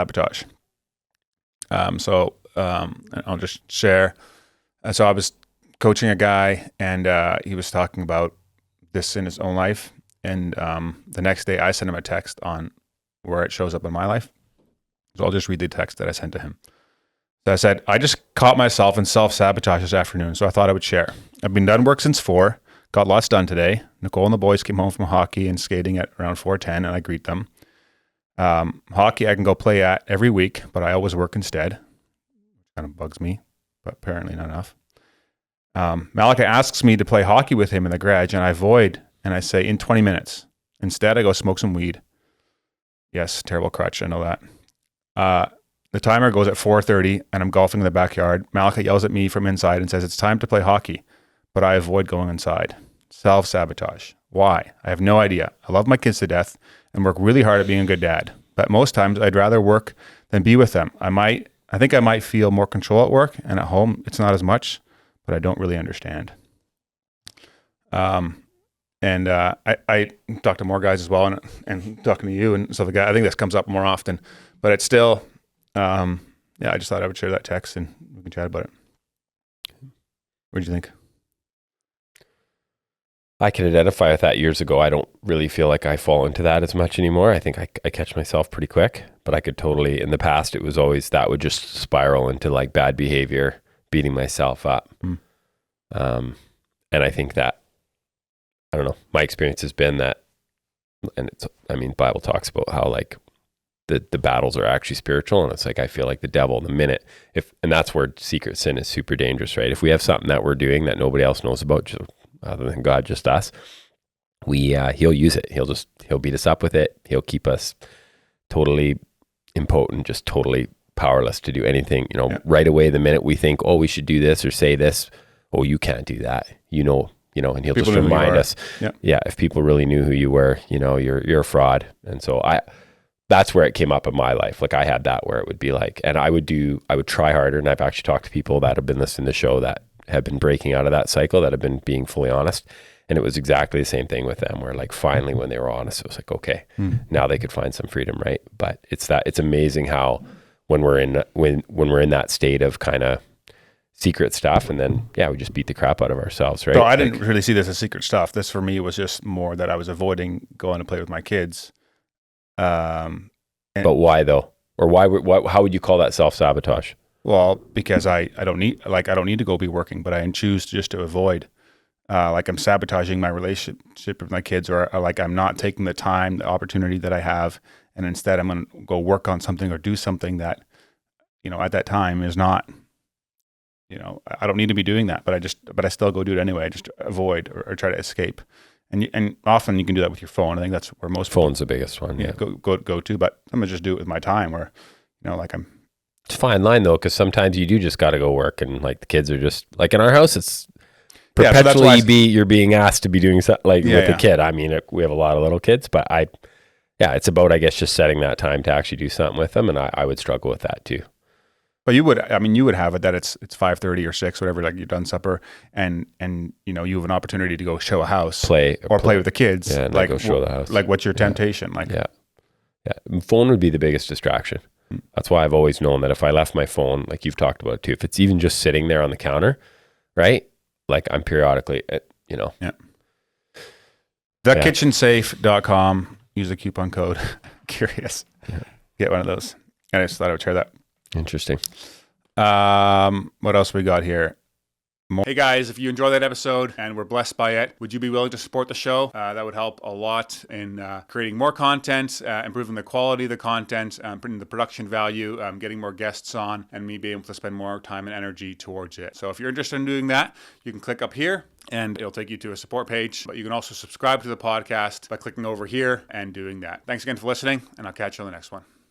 Sabotage. I'll just share. So I was coaching a guy, and he was talking about this in his own life. And the next day, I sent him a text on where it shows up in my life. So I'll just read the text that I sent to him. So I said, I just caught myself in self-sabotage this afternoon, so I thought I would share. I've been done work since 4, got lots done today. Nicole and the boys came home from hockey and skating at around 4:10, and I greet them. Hockey I can go play at every week, but I always work instead. Kind of bugs me, but apparently not enough. Malika asks me to play hockey with him in the garage, and I avoid, and I say in 20 minutes. Instead, I go smoke some weed. Yes, terrible crutch, I know that. The timer goes at 4:30, and I'm golfing in the backyard. Malika yells at me from inside and says it's time to play hockey, but I avoid going inside. Self-sabotage. Why? I have no idea. I love my kids to death and work really hard at being a good dad, but most times I'd rather work than be with them. I think I might feel more control at work, and at home it's not as much, but I don't really understand. I talk to more guys as well, and talking to you and stuff like that. I think this comes up more often, but it's still, I just thought I would share that text and we can chat about it. What do you think? I can identify with that years ago. I don't really feel like I fall into that as much anymore. I think I catch myself pretty quick, but I could totally, in the past, it was always, that would just spiral into like bad behavior, beating myself up. And I think that, I don't know, my experience has been that, and Bible talks about how like the battles are actually spiritual. And it's like, I feel like the devil, the minute, and that's where secret sin is super dangerous, right? If we have something that we're doing that nobody else knows about, just other than God, just us, he'll use it. He'll beat us up with it. He'll keep us totally impotent, just totally powerless to do anything, right away. The minute we think, oh, we should do this or say this, oh, you can't do that, and he'll just remind us. Yeah. If people really knew who you were, you're a fraud. And so that's where it came up in my life. Like I had that where it would be like, and I would try harder. And I've actually talked to people that have been listening to the show that have been breaking out of that cycle, that have been being fully honest. And it was exactly the same thing with them, where like finally when they were honest, it was like, okay, now they could find some freedom, right? But it's amazing how when we're in that state of kind of secret stuff, and then we just beat the crap out of ourselves, right? So I didn't really see this as secret stuff. This for me was just more that I was avoiding going to play with my kids. But why though? Or how would you call that self-sabotage? Well, because I don't need to go be working, but I choose just to avoid. Like I'm sabotaging my relationship with my kids, or like I'm not taking the time, the opportunity that I have, and instead I'm going to go work on something or do something that, at that time is not, I don't need to be doing that, but I still go do it anyway. I just avoid or try to escape. And often you can do that with your phone. I think that's where most phone's the biggest one. Yeah, go to. But I'm gonna just do it with my time, where, It's a fine line though, because sometimes you do just got to go work, and like the kids are just like in our house. It's perpetually you're being asked to be doing something with a kid. I mean, we have a lot of little kids, but it's about, I guess, just setting that time to actually do something with them, and I would struggle with that too. But you would have it that it's 5:30 or 6, whatever, like you've done supper, and you have an opportunity to go show a house, play with the kids. Yeah, like go show the house. Like, what's your temptation? Like, phone would be the biggest distraction. That's why I've always known that if I left my phone, like you've talked about too, if it's even just sitting there on the counter, right? Like I'm periodically, TheKitchenSafe.com. Use the coupon code curious. Get one of those. I just thought I would share that. Interesting. What else we got here? Hey guys, if you enjoyed that episode and were blessed by it, would you be willing to support the show? That would help a lot in creating more content, improving the quality of the content, putting the production value, getting more guests on, and me being able to spend more time and energy towards it. So if you're interested in doing that, you can click up here and it'll take you to a support page. But you can also subscribe to the podcast by clicking over here and doing that. Thanks again for listening, and I'll catch you on the next one.